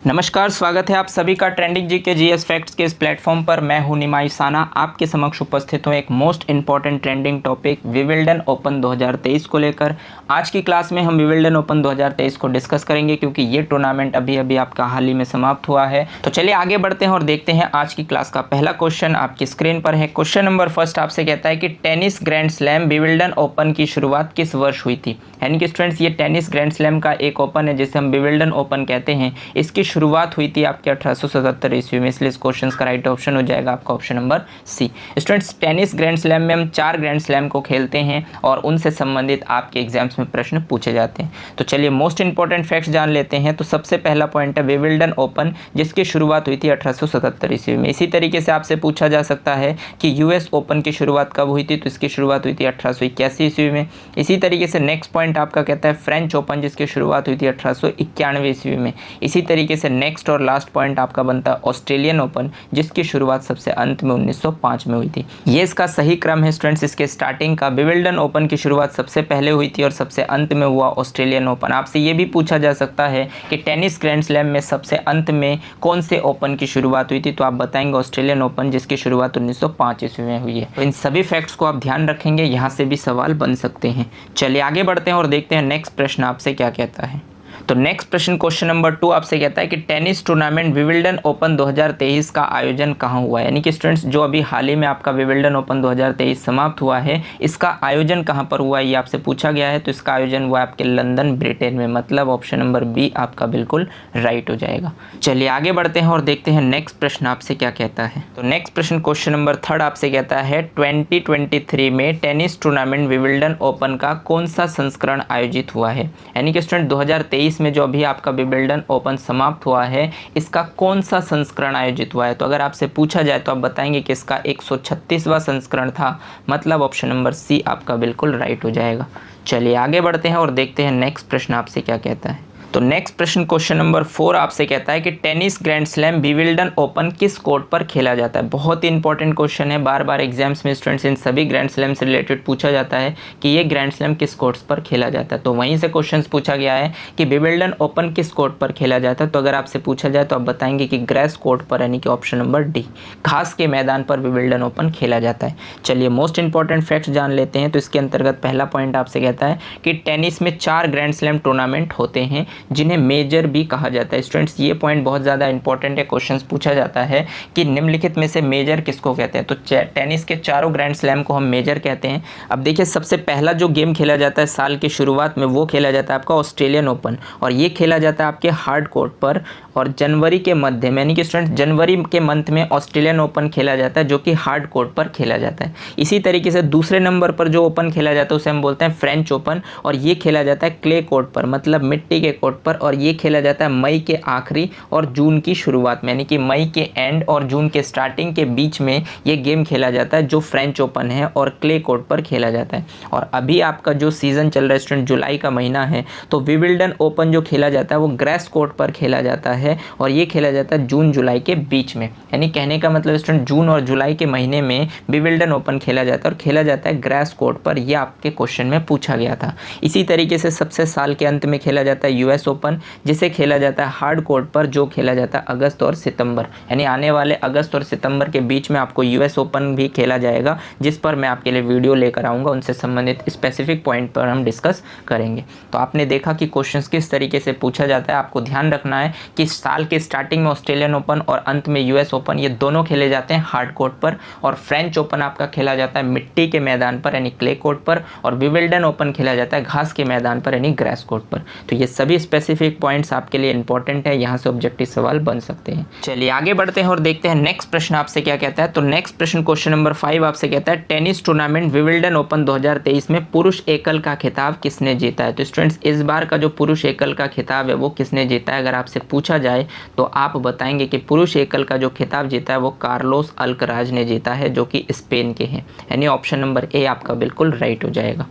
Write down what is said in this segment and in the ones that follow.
नमस्कार, स्वागत है आप सभी का ट्रेंडिंग जी के जीएस फैक्ट्स के इस प्लेटफॉर्म पर। मैं हूं निमाई साना, आपके समक्ष उपस्थित हूं एक most important trending topic Wimbledon open 2023 को लेकर। आज की क्लास में हम विंबलडन ओपन 2023 को डिस्कस करेंगे क्योंकि ये टूर्नामेंट अभी अभी आपका हाल ही में समाप्त हुआ है। तो चलिए आगे बढ़ते हैं और देखते हैं आज की क्लास का पहला क्वेश्चन आपकी स्क्रीन पर है। क्वेश्चन नंबर फर्स्ट आपसे कहता है कि tennis grand slam Wimbledon open की शुरुआत किस वर्ष हुई थी। यानी कि स्टूडेंट्स ये टेनिस ग्रैंड स्लैम का एक ओपन है जिसे हम विंबलडन ओपन कहते हैं। इसकी शुरुआत हुई थी आपके 1877 ईस्वी में, इसलिए इस क्वेश्चन का राइट ऑप्शन हो जाएगा आपका option number C. Students tennis grand slam में हम 4 ग्रैंड स्लैम को खेलते हैं और उनसे संबंधित आपके एग्जाम्स में प्रश्न पूछे जाते हैं। तो चलिए मोस्ट इंपॉर्टेंट फैक्ट्स जान लेते हैं। तो सबसे पहला पॉइंट है विंबलडन ओपन जिसकी शुरुआत हुई थी 1877 ईस्वी में। इसी तरीके से आपसे पूछा जा सकता है कि यूएस ओपन की शुरुआत कब हुई थी, तो इसकी शुरुआत हुई थी 1881 ईस्वी में। इसी तरीके से नेक्स्ट पॉइंट आपका कहता है फ्रेंच ओपन जिसकी शुरुआत हुई थी 1891 ईस्वी में। इसी तरीके से नेक्स्ट और लास्ट पॉइंट आपका बनता है ऑस्ट्रेलियन ओपन जिसकी शुरुआत सबसे अंत में 1905 में हुई थी। ये इसका सही क्रम है स्टूडेंट्स इसके स्टार्टिंग का। विंबलडन ओपन की शुरुआत सबसे पहले हुई थी और सबसे अंत में हुआ ऑस्ट्रेलियन ओपन। आपसे ये भी पूछा जा सकता है कि टेनिस ग्रैंड स्लैम में सबसे अंत में कौन से ओपन की शुरुआत हुई थी, तो आप बताएंगे ऑस्ट्रेलियन ओपन जिसकी शुरुआत 1905 ईस्वी में हुई है। तो इन सभी फैक्ट्स को आप ध्यान रखेंगे, यहाँ से भी सवाल बन सकते हैं। चलिए आगे बढ़ते हैं और देखते हैं नेक्स्ट प्रश्न आपसे क्या कहता है। तो नेक्स्ट प्रश्न क्वेश्चन नंबर 2 आपसे कहता है कि टेनिस टूर्नामेंट विंबलडन ओपन 2023 का आयोजन कहाँ हुआ है। यानी कि स्टूडेंट्स जो अभी हाल ही में आपका विंबलडन ओपन 2023 समाप्त हुआ है, इसका आयोजन कहाँ पर हुआ है ये आपसे पूछा गया है। तो इसका आयोजन हुआ आपके लंदन ब्रिटेन में, मतलब ऑप्शन नंबर बी आपका बिल्कुल राइट हो जाएगा। चलिए आगे बढ़ते हैं और देखते हैं नेक्स्ट प्रश्न आपसे क्या कहता है। तो नेक्स्ट प्रश्न क्वेश्चन नंबर 3 आपसे कहता है 2023 में टेनिस टूर्नामेंट विंबलडन ओपन का कौन सा संस्करण आयोजित हुआ है। यानी कि स्टूडेंट 2023 में जो अभी आपका विंबलडन ओपन समाप्त हुआ है इसका कौन सा संस्करण आयोजित हुआ है। तो अगर आपसे पूछा जाए तो आप बताएंगे कि इसका 136वां संस्करण था, मतलब ऑप्शन नंबर सी आपका बिल्कुल राइट हो जाएगा। चलिए आगे बढ़ते हैं और देखते हैं नेक्स्ट प्रश्न आपसे क्या कहता है। तो नेक्स्ट प्रश्न क्वेश्चन नंबर 4 आपसे कहता है कि tennis grand slam Wimbledon open किस कोर्ट पर खेला जाता है। बहुत ही इंपॉर्टेंट क्वेश्चन है, बार बार एग्जाम्स में स्टूडेंट्स इन सभी ग्रैंड स्लैम से रिलेटेड पूछा जाता है कि ये ग्रैंड स्लैम किस कोर्ट्स पर खेला जाता है। तो वहीं से क्वेश्चन पूछा गया है कि विंबलडन ओपन किस कोर्ट पर खेला जाता है। तो अगर आपसे पूछा जाए तो आप बताएंगे कि ग्रेस कोर्ट पर, यानी कि ऑप्शन नंबर डी घास के मैदान पर विंबलडन ओपन खेला जाता है। चलिए मोस्ट इंपॉर्टेंट फैक्ट्स जान लेते हैं। तो इसके अंतर्गत पहला पॉइंट आपसे कहता है कि टेनिस में 4 ग्रैंड स्लैम टूर्नामेंट होते हैं जिन्हें मेजर भी कहा जाता है। स्टूडेंट्स ये पॉइंट बहुत ज़्यादा इंपॉर्टेंट है, क्वेश्चंस पूछा जाता है कि निम्नलिखित में से मेजर किसको कहते हैं। तो टेनिस के चारों ग्रैंड स्लैम को हम मेजर कहते हैं। अब देखिए सबसे पहला जो गेम खेला जाता है साल की शुरुआत में वो खेला जाता है आपका ऑस्ट्रेलियन ओपन, और ये खेला जाता है आपके हार्ड कोर्ट पर। और जनवरी के मध्य में, यानी कि स्टूडेंट जनवरी के मंथ में ऑस्ट्रेलियन ओपन खेला जाता है जो कि हार्ड कोर्ट पर खेला जाता है। इसी तरीके से दूसरे नंबर पर जो ओपन खेला जाता है उसे हम बोलते हैं फ्रेंच ओपन, और ये खेला जाता है क्ले कोर्ट पर, मतलब मिट्टी के कोर्ट पर, और ये खेला जाता है मई के आखिरी और जून की शुरुआत में, यानी कि मई के एंड और जून के स्टार्टिंग के बीच में ये गेम खेला जाता है जो फ्रेंच ओपन है और क्ले कोर्ट पर खेला जाता है। और अभी आपका जो सीज़न चल रहा है स्टूडेंट, जुलाई का महीना है, तो विंबलडन ओपन जो खेला जाता है वो ग्रेस कोर्ट पर खेला जाता है और ये खेला जाता है जून जुलाई के बीच में। यानी कहने का मतलब स्टूडेंट जून और जुलाई के महीने में विंबलडन ओपन खेला जाता है और खेला जाता है ग्रेस कोर्ट पर। यह आपके क्वेश्चन में पूछा गया था। इसी तरीके से सबसे साल के अंत में खेला जाता है यूएस ओपन जिसे खेला जाता है हार्ड कोर्ट पर, जो खेला जाता है अगस्त और सितंबर, यानी आने वाले अगस्त और सितंबर के बीच में आपको यूएस ओपन भी खेला जाएगा, जिस पर मैं आपके लिए वीडियो लेकर आऊँगा। उनसे संबंधित स्पेसिफिक पॉइंट पर हम डिस्कस करेंगे। तो आपने देखा कि क्वेश्चंस किस तरीके से पूछा जाता है। आपको ध्यान रखना है कि साल के स्टार्टिंग में ऑस्ट्रेलियन ओपन और अंत में यूएस ओपन, ये दोनों खेले जाते हैं हार्ड कोर्ट पर, और फ्रेंच ओपन आपका खेला जाता है मिट्टी के मैदान पर यानी क्ले कोर्ट पर, और विंबलडन ओपन खेला जाता है घास के मैदान पर यानी ग्रास कोर्ट पर। तो ये सभी स्पेसिफिक पॉइंट्स आपके लिए इंपॉर्टेंट है, यहाँ से ऑब्जेक्टिव सवाल बन सकते हैं। चलिए आगे बढ़ते हैं और देखते हैं नेक्स्ट प्रश्न आपसे क्या कहता है। तो नेक्स्ट प्रश्न क्वेश्चन नंबर 5 आपसे कहता है टेनिस टूर्नामेंट विंबलडन ओपन 2023 में पुरुष एकल का खिताब किसने जीता है। तो स्टूडेंट्स इस बार का जो पुरुष एकल का खिताब है वो किसने जीता है। अगर आपसे पूछा जाए तो आप बताएंगे कि पुरुष एकल का जो खिताब जीता है वो कार्लोस अल्कराज ने जीता है, जो कि स्पेन के हैं, यानी ऑप्शन नंबर ए आपका बिल्कुल राइट हो जाएगा।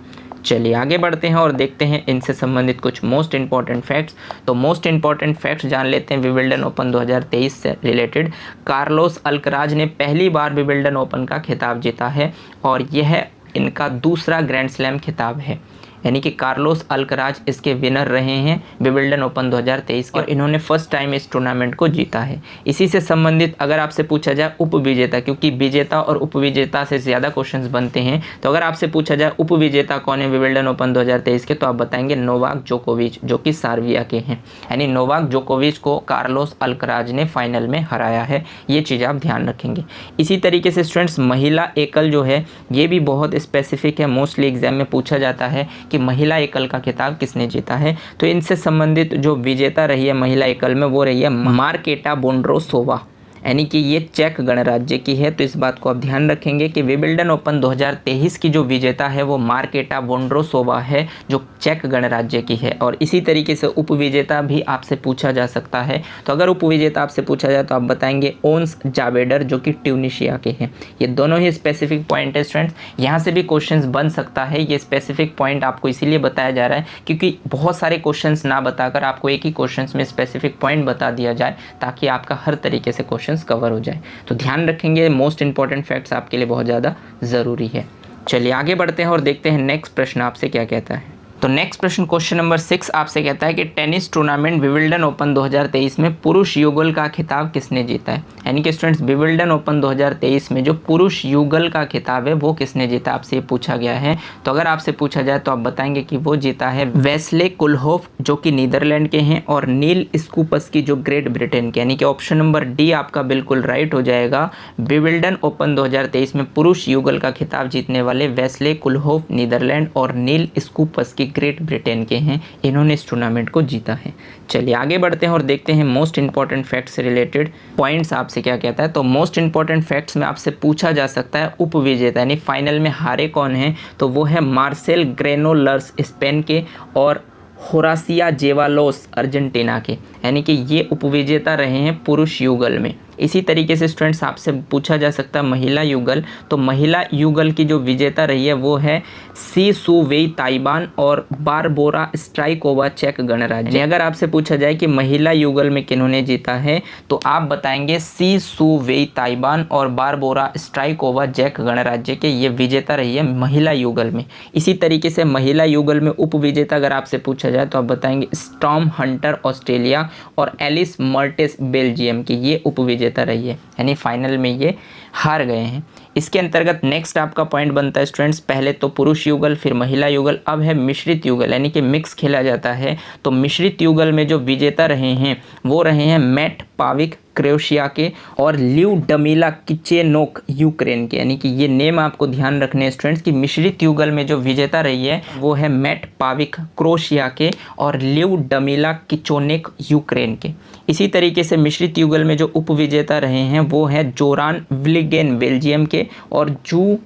चलिए आगे बढ़ते हैं और देखते हैं इनसे संबंधित कुछ मोस्ट इंपॉर्टेंट फैक्ट्स। तो मोस्ट इंपॉर्टेंट फैक्ट्स जान लेते हैं विंबलडन ओपन 2023 से रिलेटेड। कार्लोस अल्कराज ने पहली बार विंबलडन ओपन का खिताब जीता है और यह इनका दूसरा ग्रैंड स्लैम खिताब है। यानी कि कार्लोस अल्कराज इसके विनर रहे हैं विंबलडन ओपन 2023 के, और इन्होंने फर्स्ट टाइम इस टूर्नामेंट को जीता है। इसी से संबंधित अगर आपसे पूछा जाए उपविजेता, क्योंकि विजेता और उपविजेता से ज़्यादा क्वेश्चंस बनते हैं, तो अगर आपसे पूछा जाए उपविजेता कौन है विंबलडन ओपन 2023 के, तो आप बताएंगे नोवाक जोकोविच, जो कि सर्बिया के हैं। यानी नोवाक जोकोविच को कार्लोस अल्कराज ने फाइनल में हराया है, ये चीज़ आप ध्यान रखेंगे। इसी तरीके से स्टूडेंट्स महिला एकल जो है ये भी बहुत स्पेसिफिक है, मोस्टली एग्जाम में पूछा जाता है कि महिला एकल का खिताब किसने जीता है। तो इनसे संबंधित जो विजेता रही है महिला एकल में वो रही है मार्केटा बोंड्रोसोवा, यानी कि ये चेक गणराज्य की है। तो इस बात को आप ध्यान रखेंगे कि विंबलडन ओपन 2023 की जो विजेता है वो मार्केटा बोंड्रोसोवा है, जो चेक गणराज्य की है। और इसी तरीके से उपविजेता भी आपसे पूछा जा सकता है। तो अगर उपविजेता आपसे पूछा जाए तो आप बताएंगे ओन्स जावेडर, जो कि ट्यूनिशिया के हैं। ये दोनों ही स्पेसिफिक पॉइंट है स्टूडेंट्स, यहाँ से भी क्वेश्चन बन सकता है। ये स्पेसिफिक पॉइंट आपको इसीलिए बताया जा रहा है क्योंकि बहुत सारे क्वेश्चन ना बताकर आपको एक ही क्वेश्चन में स्पेसिफिक पॉइंट बता दिया जाए, ताकि आपका हर तरीके से क्वेश्चन कवर हो जाए। तो ध्यान रखेंगे, मोस्ट इंपॉर्टेंट फैक्ट्स आपके लिए बहुत ज़्यादा ज़रूरी है। चलिए आगे बढ़ते हैं और देखते हैं नेक्स्ट प्रश्न आपसे क्या कहता है। तो नेक्स्ट प्रश्न क्वेश्चन नंबर 6 आपसे कहता है कि टेनिस टूर्नामेंट विंबलडन ओपन 2023 में पुरुष युगल का खिताब किसने जीता है। यानी कि स्टूडेंट्स विंबलडन ओपन 2023 में जो पुरुष युगल का खिताब है वो किसने जीता, आपसे पूछा गया है। तो अगर आपसे पूछा जाए तो आप बताएंगे कि वो जीता है वेस्ले कुलहोफ, जो कि नीदरलैंड के हैं, और नील स्कूपस्की, जो ग्रेट ब्रिटेन के। यानी कि ऑप्शन नंबर डी आपका बिल्कुल राइट हो जाएगा। विंबलडन ओपन 2023 में पुरुष युगल का खिताब जीतने वाले वेस्ले कुलहोफ नीदरलैंड और नील स्कूपस्की ग्रेट ब्रिटेन के हैं, इन्होंने इस टूर्नामेंट को जीता है। चलिए आगे बढ़ते हैं और देखते हैं मोस्ट इंपॉर्टेंट फैक्ट से रिलेटेड पॉइंट्स आपसे क्या कहता है। तो मोस्ट इंपॉर्टेंट फैक्ट्स में आपसे पूछा जा सकता है उपविजेता, यानी फाइनल में हारे कौन है, तो वो है मार्सेल ग्रेनोलर्स स्पेन के और होरासिया जेवालोस अर्जेंटीना के। यानी कि ये उपविजेता रहे हैं पुरुष युगल में। इसी तरीके से स्टूडेंट्स आपसे पूछा जा सकता है महिला युगल, तो महिला युगल की जो विजेता रही है वो है सी सू वेई ताइबान और बारबोरा स्ट्राइकोवा चेक गणराज्य। अगर आपसे पूछा जाए कि महिला युगल में किन्होंने जीता है तो आप बताएंगे सी सू वेई ताइबान और बारबोरा स्ट्राइकोवा चेक गणराज्य के ये विजेता रही है महिला युगल में। इसी तरीके से महिला युगल में उपविजेता अगर आपसे पूछा जाए तो आप बताएंगे स्टॉर्म हंटर ऑस्ट्रेलिया और एलिस मर्टेस बेल्जियम की, ये उपविजेता रही है, यानी फाइनल में ये हार गए हैं। इसके अंतर्गत नेक्स्ट आपका पॉइंट बनता है स्टूडेंट्स, पहले तो पुरुष युगल, फिर महिला युगल, अब है मिश्रित युगल, यानी कि मिक्स खेला जाता है। तो मिश्रित युगल में जो विजेता रहे हैं वो रहे हैं मैट पाविक क्रोएशिया के और ल्यूडमिला किचेनोक यूक्रेन के। यानी कि ये नेम आपको ध्यान रखने हैं स्टूडेंट्स कि मिश्रित युगल में जो विजेता रही है वो है मैट पाविक क्रोएशिया के और ल्यूडमिला किचेनोक यूक्रेन के। इसी तरीके से मिश्रित युगल में जो उपविजेता रहे हैं वो है जोरान विलिगेन बेल्जियम के और जू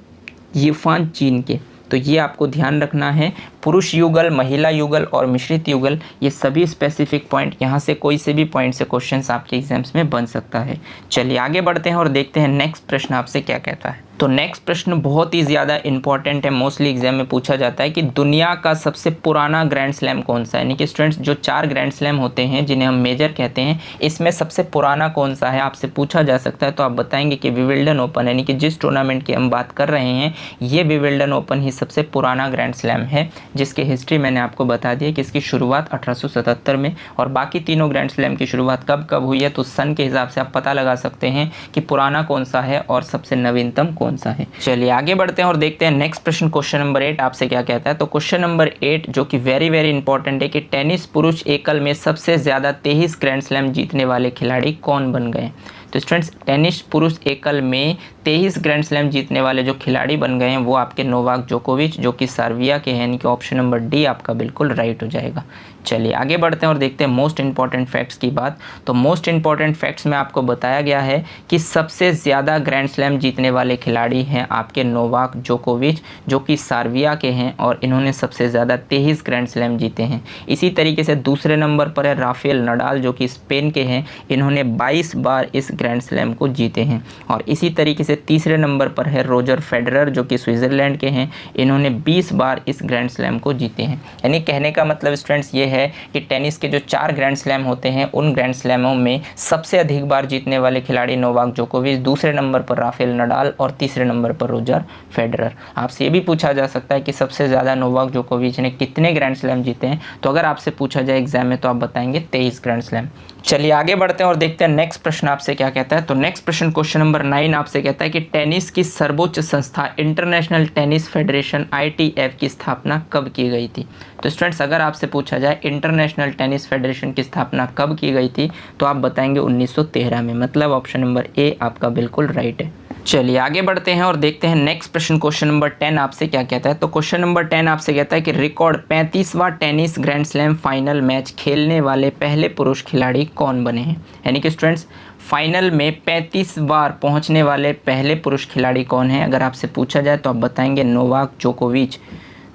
यिफान चीन के। तो ये आपको ध्यान रखना है, पुरुष युगल, महिला युगल और मिश्रित युगल, ये सभी स्पेसिफिक पॉइंट, यहाँ से कोई से भी पॉइंट से क्वेश्चंस आपके एग्जाम्स में बन सकता है। चलिए आगे बढ़ते हैं और देखते हैं नेक्स्ट प्रश्न आपसे क्या कहता है। तो नेक्स्ट प्रश्न बहुत ही ज़्यादा इंपॉर्टेंट है, मोस्टली एग्जाम में पूछा जाता है कि दुनिया का सबसे पुराना ग्रैंड स्लैम कौन सा है। यानी कि स्टूडेंट्स जो 4 ग्रैंड स्लैम होते हैं जिन्हें हम मेजर कहते हैं, इसमें सबसे पुराना कौन सा है आपसे पूछा जा सकता है। तो आप बताएंगे कि विंबलडन ओपन, यानी कि जिस टूर्नामेंट की हम बात कर रहे हैं ये विंबलडन ओपन ही सबसे पुराना ग्रैंड स्लैम है, जिसकी हिस्ट्री मैंने आपको बता दी है कि इसकी शुरुआत 1877 में, और बाकी तीनों ग्रैंड स्लैम की शुरुआत कब कब हुई है तो सन के हिसाब से आप पता लगा सकते हैं कि पुराना कौन सा है और सबसे नवीनतम कौन सा है। चलिए आगे बढ़ते हैं और देखते हैं नेक्स्ट प्रश्न, क्वेश्चन नंबर 8 आपसे क्या कहता है। तो क्वेश्चन नंबर 8 जो कि वेरी वेरी इंपॉर्टेंट है कि टेनिस पुरुष एकल में सबसे ज़्यादा 23 ग्रैंड स्लैम जीतने वाले खिलाड़ी कौन बन गए। तो स्टूडेंट्स टेनिस पुरुष एकल में 23 ग्रैंड स्लैम जीतने वाले जो खिलाड़ी बन गए हैं वो आपके नोवाक जोकोविच, जो कि सर्बिया के हैं, यानी कि ऑप्शन नंबर डी आपका बिल्कुल राइट हो जाएगा। चलिए आगे बढ़ते हैं और देखते हैं मोस्ट इंपॉर्टेंट फैक्ट्स की बात। तो मोस्ट इंपॉर्टेंट फैक्ट्स में आपको बताया गया है कि सबसे ज़्यादा ग्रैंड स्लैम जीतने वाले खिलाड़ी हैं आपके नोवाक जोकोविच, जो कि सर्बिया के हैं और इन्होंने सबसे ज़्यादा 23 ग्रैंड स्लैम जीते हैं। इसी तरीके से दूसरे नंबर पर है राफेल नडाल, जो कि स्पेन के हैं, इन्होंने 22 बार इस ग्रैंड स्लैम को जीते हैं। और इसी तरीके से तीसरे नंबर पर है रोजर फेडरर, जो कि स्विट्ज़रलैंड के हैं, इन्होंने 20 बार इस ग्रैंड स्लैम को जीते हैं। यानी कहने का मतलब स्टूडेंट्स ये है कि टेनिस के जो 4 ग्रैंड स्लैम होते हैं उन ग्रैंड स्लैमों में सबसे अधिक बार जीतने वाले खिलाड़ी नोवाक जोकोविच, दूसरे नंबर पर राफेल नडाल और तीसरे नंबर पर रोजर फेडरर। आपसे ये भी पूछा जा सकता है कि सबसे ज़्यादा नोवाक जोकोविच ने कितने ग्रैंड स्लैम जीते हैं, तो अगर आपसे पूछा जाए एग्जाम में तो आप बताएंगे 23 ग्रैंड स्लैम। चलिए आगे बढ़ते हैं और देखते हैं नेक्स्ट प्रश्न आपसे क्या कहता है। तो नेक्स्ट प्रश्न क्वेश्चन नंबर 9 आपसे कहता है कि टेनिस की सर्वोच्च संस्था इंटरनेशनल टेनिस फेडरेशन ITF की स्थापना कब की गई थी। तो स्टूडेंट्स अगर आपसे पूछा जाए इंटरनेशनल टेनिस फेडरेशन की स्थापना कब की गई थी तो आप बताएंगे 1913 में, मतलब ऑप्शन नंबर ए आपका बिल्कुल राइट है। चलिए आगे बढ़ते हैं और देखते हैं नेक्स्ट प्रश्न क्वेश्चन नंबर 10 आपसे क्या कहता है। तो क्वेश्चन नंबर 10 आपसे कहता है कि रिकॉर्ड 35वां tennis grand slam final match खेलने वाले पहले पुरुष खिलाड़ी कौन बने हैं। यानी कि स्टूडेंट्स फाइनल में 35 बार पहुंचने वाले पहले पुरुष खिलाड़ी कौन हैं, अगर आपसे पूछा जाए तो आप बताएंगे नोवाक जोकोविच,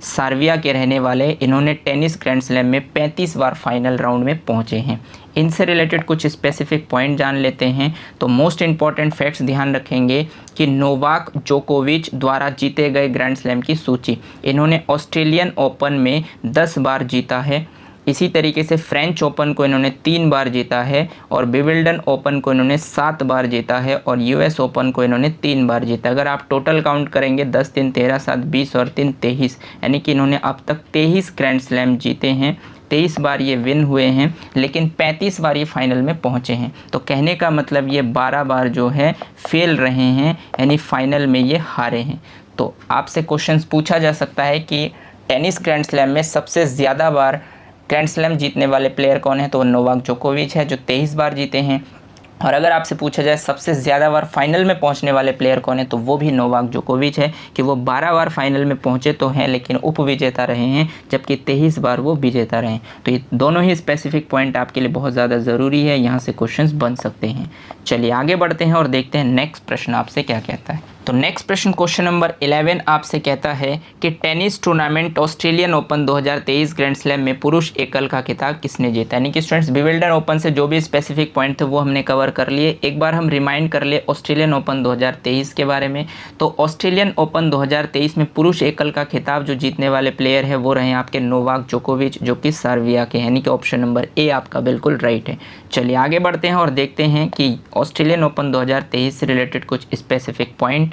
सर्बिया के रहने वाले। इन्होंने टेनिस ग्रैंड स्लैम में 35 बार फाइनल राउंड में पहुंचे हैं। इनसे रिलेटेड कुछ स्पेसिफिक पॉइंट जान लेते हैं। तो मोस्ट इंपॉर्टेंट फैक्ट्स ध्यान रखेंगे कि नोवाक जोकोविच द्वारा जीते गए ग्रैंड स्लैम की सूची, इन्होंने ऑस्ट्रेलियन ओपन में 10 बार जीता है। इसी तरीके से फ्रेंच ओपन को इन्होंने 3 बार जीता है और विंबलडन ओपन को इन्होंने 7 बार जीता है और US ओपन को इन्होंने 3 बार जीता। अगर आप टोटल काउंट करेंगे 10, 3, 13, 7, 20 और 3, 23, यानी कि इन्होंने अब तक 23 ग्रैंड स्लैम जीते हैं। 23 बार ये विन हुए हैं, लेकिन 35 बार ये फाइनल में पहुंचे हैं। तो कहने का मतलब ये 12 बार जो है फेल रहे हैं, यानी फाइनल में ये हारे हैं। तो आपसे क्वेश्चंस पूछा जा सकता है कि टेनिस ग्रैंड स्लैम में सबसे ज़्यादा बार ग्रैंड स्लैम जीतने वाले प्लेयर कौन है, तो वो नोवाक जोकोविच है जो 23 बार जीते हैं। और अगर आपसे पूछा जाए सबसे ज़्यादा बार फाइनल में पहुंचने वाले प्लेयर कौन है, तो वो भी नोवाक जोकोविच है कि वो 12 बार फाइनल में पहुंचे तो हैं लेकिन उप विजेता रहे हैं, जबकि 23 बार वो विजेता रहे हैं। तो ये दोनों ही स्पेसिफिक पॉइंट आपके लिए बहुत ज़्यादा ज़रूरी है, यहाँ से क्वेश्चंस बन सकते हैं। चलिए आगे बढ़ते हैं और देखते हैं नेक्स्ट प्रश्न आपसे क्या कहता है। तो नेक्स्ट प्रश्न क्वेश्चन नंबर 11 आपसे कहता है कि tennis tournament Australian open 2023 grand slam में पुरुष एकल का खिताब किसने जीता। यानी कि स्टूडेंट्स विंबलडन ओपन से जो भी स्पेसिफिक पॉइंट थे वो हमने कवर कर लिए। एक बार हम रिमाइंड कर ले ऑस्ट्रेलियन ओपन 2023 के बारे में। तो ऑस्ट्रेलियन ओपन 2023 में पुरुष एकल का खिताब जो जीतने वाले प्लेयर है वो रहे आपके नोवाक जोकोविच जो कि सर्बिया के, यानी कि ऑप्शन नंबर ए आपका बिल्कुल राइट है। चलिए आगे बढ़ते हैं और देखते हैं कि ऑस्ट्रेलियन ओपन 2023 से रिलेटेड कुछ स्पेसिफिक पॉइंट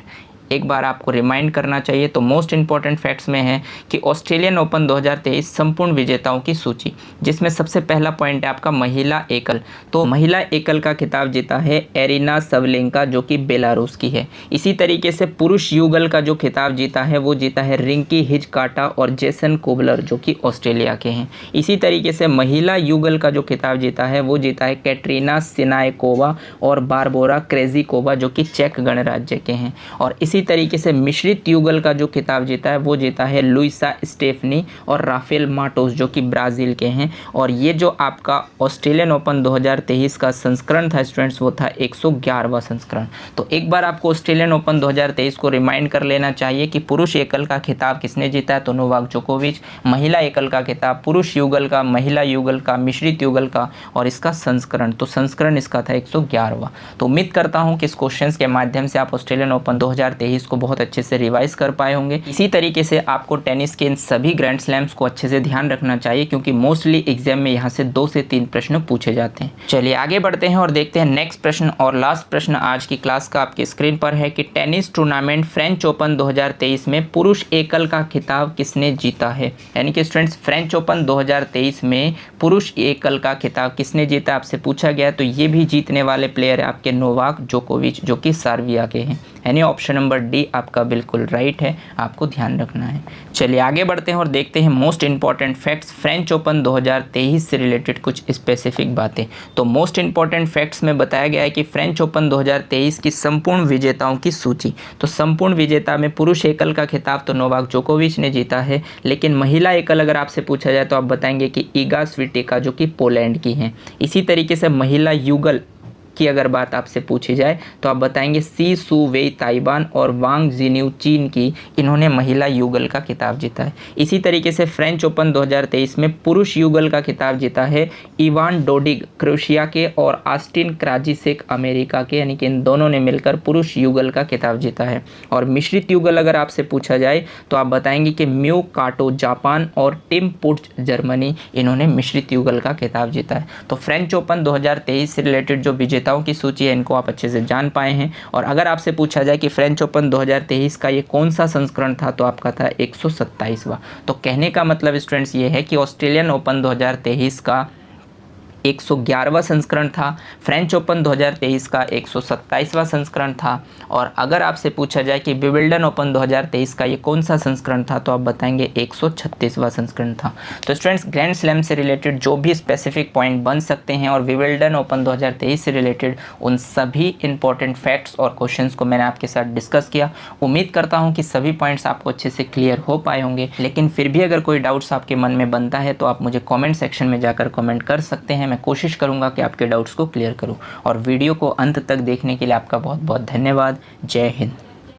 एक बार आपको रिमाइंड करना चाहिए। तो मोस्ट इंपॉर्टेंट फैक्ट्स में है कि ऑस्ट्रेलियन ओपन 2023 संपूर्ण विजेताओं की सूची, जिसमें सबसे पहला पॉइंट है आपका महिला एकल। तो महिला एकल का खिताब जीता है एरिना सबलेंका जो कि बेलारूस की है। इसी तरीके से पुरुष युगल का जो खिताब जीता है वो जीता है रिंकी हिजकाटा और जेसन कोबलर जो कि ऑस्ट्रेलिया के हैं। इसी तरीके से महिला युगल का जो खिताब जीता है वो जीता है कैटरीना सिनायकोवा और बारबोरा क्रेजिकोवा जो कि चेक गणराज्य के हैं। और इसी तरीके से मिश्रित युगल का जो खिताब जीता है वो जीता है लुइसा स्टेफनी और राफेल माटोस जो कि ब्राज़ील के हैं। और ये जो आपका ऑस्ट्रेलियन ओपन 2023 का संस्करण था स्टूडेंट्स वो था 111वां संस्करण। तो एक बार आपको ऑस्ट्रेलियन ओपन 2023 को रिमाइंड कर लेना चाहिए कि पुरुष एकल का खिताब किसने जीता है, तो नोवाक जोकोविच। महिला एकल का खिताब पुरुष युगल का, महिला युगल का, मिश्रित युगल का और इसका संस्करण, तो संस्करण इसका था 111वां। तो उम्मीद करता हूँ कि इस क्वेश्चन के माध्यम से आप ऑस्ट्रेलियन ओपन 2023 को बहुत अच्छे से रिवाइज कर पाए होंगे। इसी तरीके से आपको टेनिस के इन सभी ग्रैंड स्लैम्स को अच्छे से ध्यान रखना चाहिए क्योंकि मोस्टली एग्जाम में यहाँ से 2 से 3 प्रश्न पूछे जाते हैं। चलिए आगे बढ़ते हैं और देखते हैं नेक्स्ट प्रश्न और लास्ट प्रश्न आज की क्लास का आपकी स्क्रीन पर है कि टेनिस टूर्नामेंट फ्रेंच ओपन 2023 में पुरुष एकल का खिताब किसने जीता है। यानी कि स्टूडेंट्स फ्रेंच ओपन 2023 में पुरुष एकल का खिताब किसने जीता आपसे पूछा गया, तो ये भी जीतने वाले प्लेयर है आपके नोवाक जोकोविच जो कि सर्बिया के हैं, यानी ऑप्शन नंबर डी आपका बिल्कुल राइट है, आपको ध्यान रखना है। चलिए आगे बढ़ते हैं और देखते हैं most important facts French open 2023 से रिलेटेड कुछ स्पेसिफिक बातें। तो मोस्ट इंपॉर्टेंट फैक्ट्स में बताया गया है कि फ्रेंच ओपन 2023 की संपूर्ण विजेताओं की सूची, तो संपूर्ण विजेता में पुरुष एकल का खिताब तो नोवाक जोकोविच ने जीता है, लेकिन महिला एकल अगर आपसे पूछा जाए तो आप बताएंगे कि ईगा स्विटेका जो कि पोलैंड की हैं। इसी तरीके से महिला युगल की अगर बात आपसे पूछी जाए तो आप बताएंगे सी सू वेई ताइवान और वांग जिन्यू चीन की, इन्होंने महिला युगल का खिताब जीता है। इसी तरीके से फ्रेंच ओपन 2023 में पुरुष युगल का खिताब जीता है इवान डोडिग क्रोएशिया के और ऑस्टिन क्राजिसेक अमेरिका के, यानी कि इन दोनों ने मिलकर पुरुष युगल का खिताब जीता है। और मिश्रित युगल अगर आपसे पूछा जाए तो आप बताएंगे कि म्यू काटो जापान और टिम पुट्ज जर्मनी, इन्होंने मिश्रित युगल का खिताब जीता है। तो फ्रेंच ओपन 2023 से रिलेटेड जो विजेताओं की सूची है इनको आप अच्छे से जान पाए हैं। और अगर आपसे पूछा जाए कि फ्रेंच ओपन 2023 का ये कौन सा संस्करण था तो आपका था 127वां। तो कहने का मतलब स्टूडेंट्स ये है कि ऑस्ट्रेलियन ओपन 2023 का 111वां संस्करण था, फ्रेंच ओपन 2023 का 127वां संस्करण था। और अगर आपसे पूछा जाए कि विंबलडन ओपन 2023 का ये कौन सा संस्करण था तो आप बताएंगे 136वां संस्करण था। तो स्टूडेंट्स ग्रैंड स्लैम से रिलेटेड जो भी स्पेसिफिक पॉइंट बन सकते हैं और विंबलडन ओपन 2023 से रिलेटेड उन सभी इंपॉर्टेंट फैक्ट्स और क्वेश्चंस को मैंने आपके साथ डिस्कस किया। उम्मीद करता हूँ कि सभी पॉइंट्स आपको अच्छे से क्लियर हो पाए होंगे, लेकिन फिर भी अगर कोई डाउट्स आपके मन में बनता है तो आप मुझे कॉमेंट सेक्शन में जाकर कॉमेंट कर सकते हैं। मैं कोशिश करूंगा कि आपके डाउट्स को क्लियर करूं। और वीडियो को अंत तक देखने के लिए आपका बहुत बहुत धन्यवाद। जय हिंद।